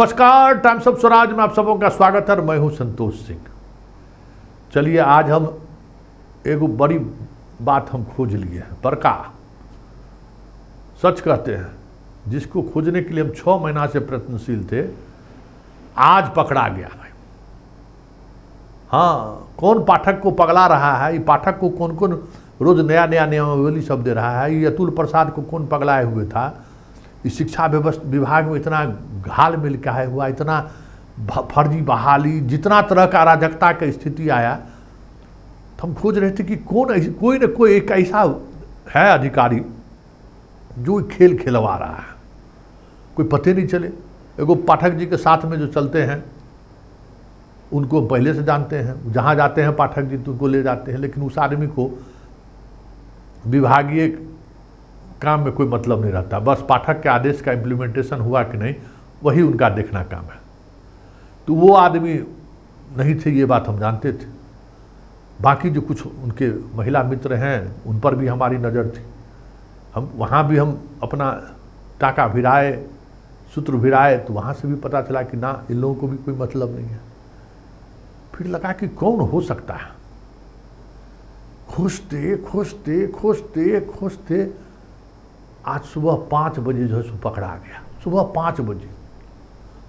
नमस्कार, times of Swaraj में आप सबों का स्वागत है और मैं हूं संतोष सिंह। चलिए आज हम एक बड़ी बात हम खोज लिए हैं। बरका सच कहते हैं, जिसको खोजने के लिए हम 6 महीना से प्रयत्नशील थे, आज पकड़ा गया है। हाँ, कौन पाठक को पगला रहा है, ये पाठक को कौन कौन रोज नया नया नियमावली शब्द दे रहा है, ये अतुल प्रसाद को कौन पगलाए हुए था, इस शिक्षा व्यवस्था विभाग में इतना घाल मिल का है हुआ, इतना फर्जी बहाली, जितना तरह का अराजकता की स्थिति आया, तो हम खोज रहे थे कि कोई न कोई एक ऐसा है अधिकारी जो खेल खेलवा रहा है। कोई पते नहीं चले। एगो पाठक जी के साथ में जो चलते हैं उनको पहले से जानते हैं, जहाँ जाते हैं पाठक जी तो उनको ले जाते हैं, लेकिन उस आदमी को विभागीय काम में कोई मतलब नहीं रहता। बस पाठक के आदेश का इम्प्लीमेंटेशन हुआ कि नहीं, वही उनका देखना काम है। तो वो आदमी नहीं थे, ये बात हम जानते थे। बाकी जो कुछ उनके महिला मित्र हैं उन पर भी हमारी नज़र थी। हम वहाँ भी हम अपना टाका भिराए, सूत्र भिराए, तो वहाँ से भी पता चला कि ना, इन लोगों को भी कोई मतलब नहीं है। फिर लगा कि कौन हो सकता है। खोजते खोजते खोजते खोजते आज सुबह 5 बजे जो है सो पकड़ा गया। सुबह 5 बजे,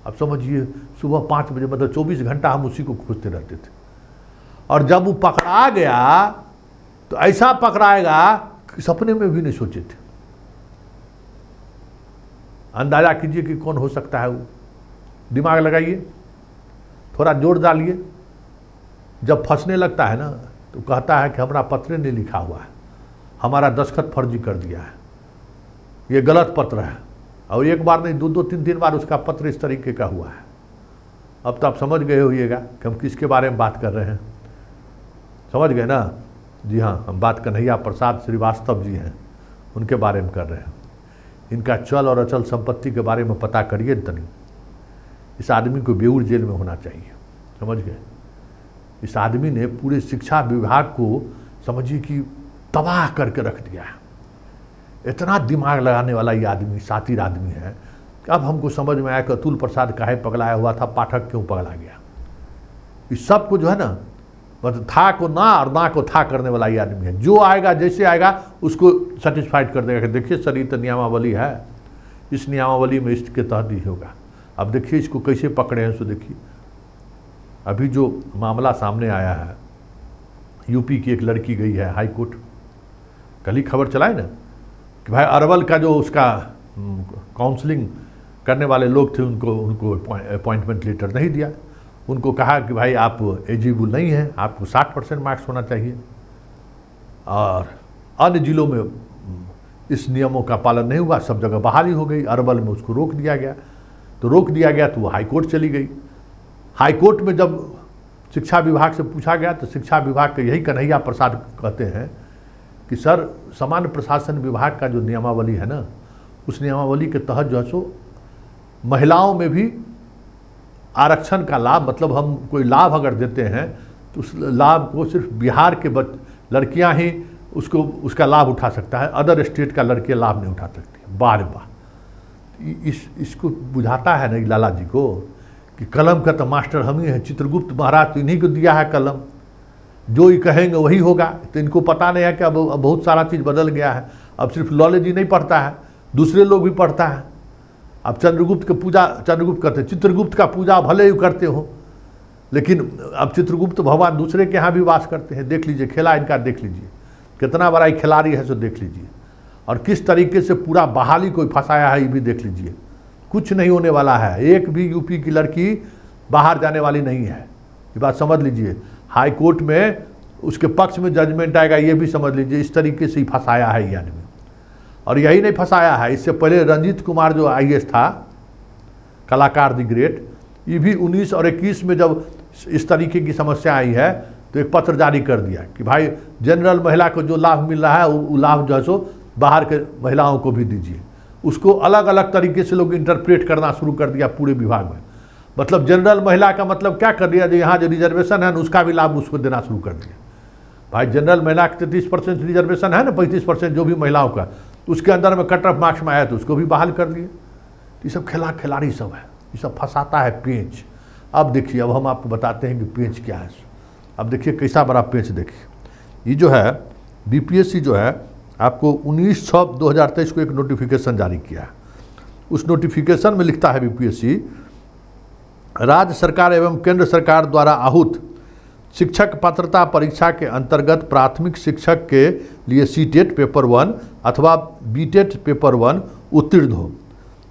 अब समझिए सुबह 5 बजे मतलब 24 घंटा हम उसी को खोजते रहते थे। और जब वो पकड़ा गया तो ऐसा पकड़ाएगा कि सपने में भी नहीं सोचे थे। अंदाजा कीजिए कि कौन हो सकता है वो। दिमाग लगाइए, थोड़ा जोर डालिए। जब फंसने लगता है ना तो कहता है कि हमारा पत्र नहीं लिखा हुआ है, हमारा दस्तखत फर्जी कर दिया है, ये गलत पत्र है। और एक बार नहीं, 2 3 बार उसका पत्र इस तरीके का हुआ है। अब तो आप समझ गए होइएगा कि हम किसके बारे में बात कर रहे हैं। समझ गए ना? जी हाँ, हम बात कन्हैया प्रसाद श्रीवास्तव जी हैं, उनके बारे में कर रहे हैं। इनका चल और अचल संपत्ति के बारे में पता करिए तनी। इस आदमी को बेऊर जेल में होना चाहिए। समझ गए? इस आदमी ने पूरे शिक्षा विभाग को समझिए कि तबाह करके रख दिया है। इतना दिमाग लगाने वाला ये आदमी, सातिर आदमी है कि अब हमको समझ में आया कि अतुल प्रसाद काहे पगलाया हुआ था, पाठक क्यों पगला गया। इस सब को जो है ना, मतलब था को ना और ना को था करने वाला ये आदमी है। जो आएगा जैसे आएगा उसको सेटिस्फाइड कर देगा कि देखिए सर, ये तो नियमावली है, इस नियमावली में इसके तहत ही होगा। अब देखिए इसको कैसे पकड़े हैं। सो देखिए अभी जो मामला सामने आया है, यूपी की एक लड़की गई है हाई कोर्ट। कल ही खबर चलाए ना कि भाई अरवल का जो उसका काउंसलिंग करने वाले लोग थे, उनको अपॉइंटमेंट लेटर नहीं दिया। उनको कहा कि भाई आप एलिजिबल नहीं हैं, आपको 60% मार्क्स होना चाहिए। और अन्य जिलों में इस नियमों का पालन नहीं हुआ, सब जगह बहाली हो गई। अरवल में उसको रोक दिया गया। तो रोक दिया गया तो वो हाई कोर्ट चली गई। हाई कोर्ट में जब शिक्षा विभाग से पूछा गया तो शिक्षा विभाग के यही कन्हैया प्रसाद कहते हैं कि सर, सामान्य प्रशासन विभाग का जो नियमावली है ना, उस नियमावली के तहत जो है सो महिलाओं में भी आरक्षण का लाभ, मतलब हम कोई लाभ अगर देते हैं तो उस लाभ को सिर्फ बिहार के लड़कियां ही उसका लाभ उठा सकता है, अदर स्टेट का लड़कियां लाभ नहीं उठा सकती। बार इसको बुझाता है नहीं लाला जी को कि कलम का तो मास्टर हम ही हैं, चित्रगुप्त महाराज तो इन्हीं को दिया है कलम, जो ही कहेंगे वही होगा। तो इनको पता नहीं है कि अब बहुत सारा चीज़ बदल गया है। अब सिर्फ लॉलेज ही नहीं पढ़ता है, दूसरे लोग भी पढ़ता है। अब चंद्रगुप्त की पूजा चंद्रगुप्त करते, चित्रगुप्त का पूजा भले ही करते हो, लेकिन अब चित्रगुप्त भगवान दूसरे के यहाँ भी वास करते हैं। देख लीजिए खेला इनका, देख लीजिए कितना बड़ा खिलाड़ी है, सो देख लीजिए। और किस तरीके से पूरा बहाली को फंसाया है, ये भी देख लीजिए। कुछ नहीं होने वाला है। एक भी यूपी की लड़की बाहर जाने वाली नहीं है, ये बात समझ लीजिए। हाई कोर्ट में उसके पक्ष में जजमेंट आएगा, ये भी समझ लीजिए। इस तरीके से ही फंसाया है ये आदमी। और यही नहीं फंसाया है, इससे पहले रंजीत कुमार जो IAS था, कलाकार दी ग्रेट, ये भी 19 और 21 में जब इस तरीके की समस्या आई है तो एक पत्र जारी कर दिया कि भाई जनरल महिला को जो लाभ मिल रहा है वो लाभ जो है सो बाहर के महिलाओं को भी दीजिए। उसको अलग अलग तरीके से लोग इंटरप्रेट करना शुरू कर दिया पूरे विभाग में। मतलब जनरल महिला का मतलब क्या कर दिया, जो यहाँ जो रिजर्वेशन है ना उसका भी लाभ उसको देना शुरू कर दिया। भाई जनरल महिला का 33% रिजर्वेशन है ना, 35% जो भी महिलाओं का, उसके अंदर में कट ऑफ मार्क्स में आया तो उसको भी बहाल कर दिए। ये सब खिलाड़ी सब है। ये सब फंसाता है पेंच। अब देखिए, अब हम आपको बताते हैं कि पेंच क्या है। अब देखिए कैसा बड़ा पेंच। देखिए ये जो है बीपीएससी जो है आपको 19/6/2023 को एक नोटिफिकेशन जारी किया है। उस नोटिफिकेशन में लिखता है बीपीएससी, राज्य सरकार एवं केंद्र सरकार द्वारा आहूत शिक्षक पात्रता परीक्षा के अंतर्गत प्राथमिक शिक्षक के लिए सीटेट पेपर 1 अथवा बीटेट पेपर 1 उत्तीर्ण हो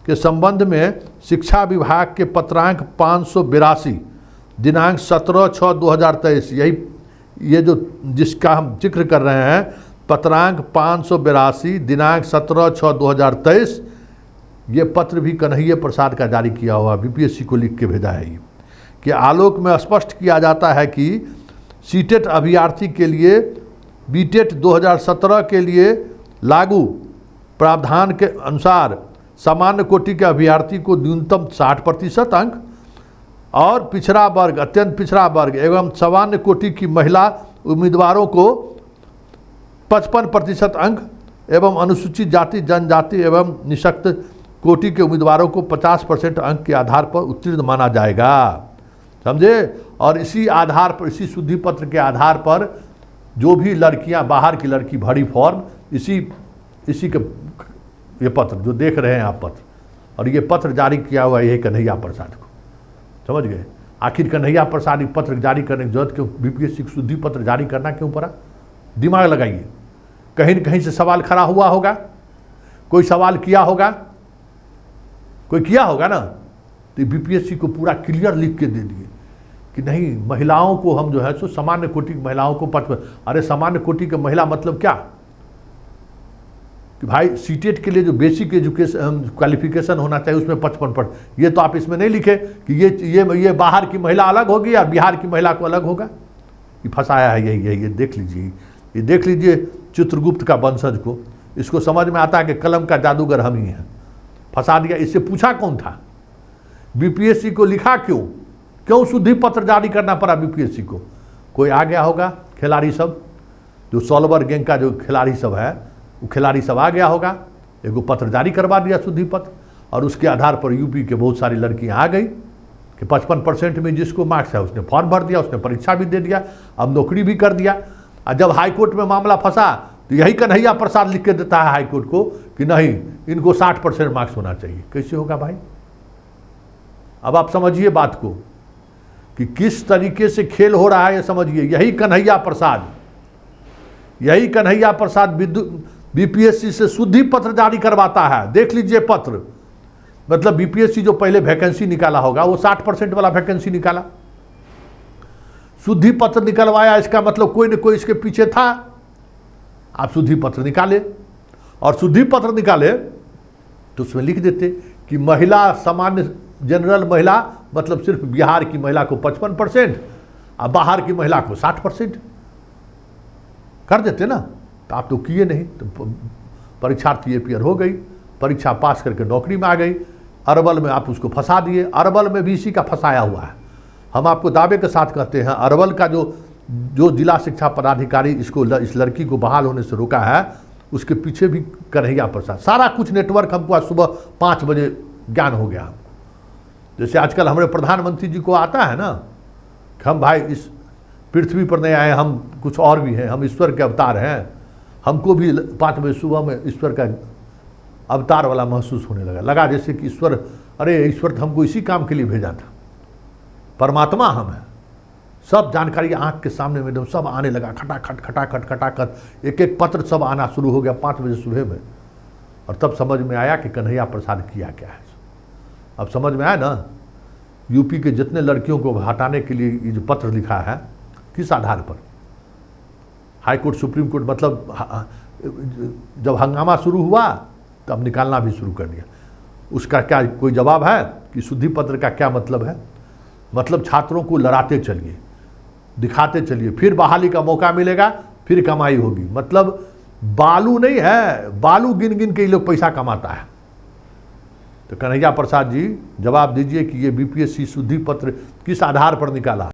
के संबंध में शिक्षा विभाग के पत्रांक 582 दिनांक 17/6/2023, ये जो जिसका हम जिक्र कर रहे हैं, पत्रांक 582 दिनांक 17/6/2023, ये पत्र भी कन्हैया प्रसाद का जारी किया हुआ बीपीएससी को लिख के भेजा है। कि आलोक में स्पष्ट किया जाता है कि सीटेट अभ्यर्थी के लिए बीटेट 2017 के लिए लागू प्रावधान के अनुसार सामान्य कोटि के अभ्यर्थी को न्यूनतम 60% अंक और पिछड़ा वर्ग, अत्यंत पिछड़ा वर्ग एवं सामान्य कोटि की महिला उम्मीदवारों को 55% अंक एवं अनुसूचित जाति जनजाति एवं निःशक्त कोटि के उम्मीदवारों को 50% अंक के आधार पर उत्तीर्ण माना जाएगा। समझे? और इसी आधार पर, इसी शुद्धि पत्र के आधार पर जो भी लड़कियां, बाहर की लड़की भरी फॉर्म, इसी के ये पत्र जो देख रहे हैं आप पत्र, और ये पत्र जारी किया हुआ है कन्हैया प्रसाद को। समझ गए? आखिर कन्हैया प्रसाद पत्र जारी करने की जरूरत क्यों? बीपीएससी शुद्धि पत्र जारी करना क्यों पड़ा? दिमाग लगाइए। कहीं न कहीं से सवाल खड़ा हुआ होगा, कोई सवाल किया होगा, कोई किया होगा ना। तो बीपीएससी को पूरा क्लियर लिख के दे दिए कि नहीं, महिलाओं को हम जो है सो सामान्य कोटि की महिलाओं को 55। अरे सामान्य कोटि की महिला मतलब क्या कि भाई सीटेट के लिए जो बेसिक एजुकेशन क्वालिफिकेशन होना चाहिए उसमें 55%। ये तो आप इसमें नहीं लिखे कि ये बाहर की महिला अलग होगी या बिहार की महिला को अलग होगा। ये फंसाया है यही। ये देख लीजिए, ये देख लीजिए चित्रगुप्त का वंशज को। इसको समझ में आता है कि कलम का जादूगर हम ही हैं। फंसा दिया। इससे पूछा कौन था? बीपीएससी को लिखा क्यों शुद्धि पत्र जारी करना पड़ा बीपीएससी को? कोई आ गया होगा, खिलाड़ी सब जो सॉल्वर गैंग का जो खिलाड़ी सब है, वो खिलाड़ी सब आ गया होगा, एगो पत्र जारी करवा दिया शुद्धि पत्र, और उसके आधार पर यूपी के बहुत सारी लड़कियां आ गई कि 55% में जिसको मार्क्स है उसने फॉर्म भर दिया, उसने परीक्षा भी दे दिया, अब नौकरी भी कर दिया। और जब हाईकोर्ट में मामला फंसा तो यही कन्हैया प्रसाद लिख के देता है हाईकोर्ट को कि नहीं, इनको 60% मार्क्स होना चाहिए। कैसे होगा भाई? अब आप समझिए बात को कि किस तरीके से खेल हो रहा है, ये समझिए। यही कन्हैया प्रसाद बीपीएससी से शुद्धि पत्र जारी करवाता है। देख लीजिए पत्र। मतलब बीपीएससी जो पहले वैकेंसी निकाला होगा वो 60% वाला वैकेंसी निकाला, शुद्धि पत्र निकलवाया। इसका मतलब कोई न कोई इसके पीछे था। आप शुद्धि पत्र निकाले, और शुद्धि पत्र निकाले तो उसमें लिख देते कि महिला सामान्य जनरल महिला मतलब सिर्फ बिहार की महिला को 55% और बाहर की महिला को 60% कर देते ना। तो आप तो किए नहीं, तो परीक्षार्थी एपीयर हो गई, परीक्षा पास करके नौकरी में आ गई। अरवल में आप उसको फंसा दिए। अरवल में भी इसी का फंसाया हुआ है। हम आपको दावे के साथ कहते हैं, अरवल का जो जिला शिक्षा पदाधिकारी इस लड़की को बहाल होने से रोका है, उसके पीछे भी कन्हैया प्रसाद। सारा कुछ नेटवर्क हमको आज सुबह 5 बजे ज्ञान हो गया। जैसे आजकल हमारे प्रधानमंत्री जी को आता है ना कि हम भाई इस पृथ्वी पर नहीं आए, हम कुछ और भी हैं, हम ईश्वर के अवतार हैं। हमको भी 5 बजे सुबह में ईश्वर का अवतार वाला महसूस होने लगा जैसे कि ईश्वर, अरे ईश्वर तो हमको इसी काम के लिए भेजा था, परमात्मा हम हैं। सब जानकारी आंख के सामने में एकदम सब आने लगा, खटाखट। एक पत्र सब आना शुरू हो गया 5 बजे सुबह में। और तब समझ में आया कि कन्हैया प्रसाद किया क्या है। अब समझ में आया ना, यूपी के जितने लड़कियों को हटाने के लिए ये जो पत्र लिखा है, किस आधार पर? हाईकोर्ट, सुप्रीम कोर्ट, मतलब जब हंगामा शुरू हुआ तब निकालना भी शुरू कर दिया। उसका क्या कोई जवाब है कि शुद्धि पत्र का क्या मतलब है? मतलब छात्रों को लड़ाते चलिए, दिखाते चलिए, फिर बहाली का मौका मिलेगा, फिर कमाई होगी। मतलब बालू नहीं है, बालू गिन गिन के ये लोग पैसा कमाता है। तो कन्हैया प्रसाद जी जवाब दीजिए कि ये बीपीएससी शुद्धि पत्र किस आधार पर निकाला?